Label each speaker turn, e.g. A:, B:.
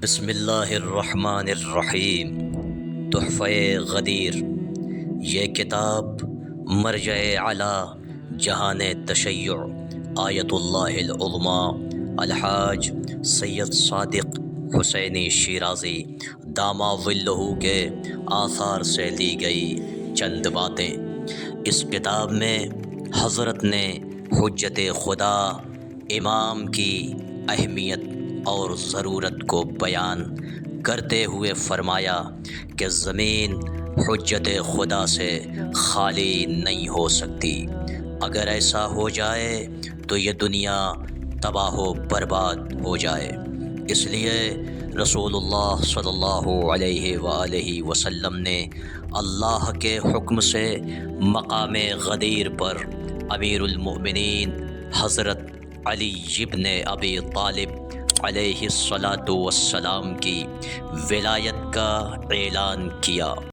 A: بسم اللہ الرحمن الرحیم۔ تحفہ غدیر، یہ کتاب مرجع اعلی جہان تشیع آیت اللہ العظمی الحاج سید صادق حسینی شیرازی دامہ ظلہ کے آثار سے لی گئی چند باتیں۔ اس کتاب میں حضرت نے حجت خدا امام کی اہمیت اور ضرورت کو بیان کرتے ہوئے فرمایا کہ زمین حجت خدا سے خالی نہیں ہو سکتی۔ اگر ایسا ہو جائے تو یہ دنیا تباہ و برباد ہو جائے۔ اس لیے رسول اللہ صلی اللہ علیہ وآلہ وسلم نے اللہ کے حکم سے مقام غدیر پر امیر المؤمنین حضرت علی ابن ابی طالب علیہ الصلاۃ والسلام کی ولایت کا اعلان کیا۔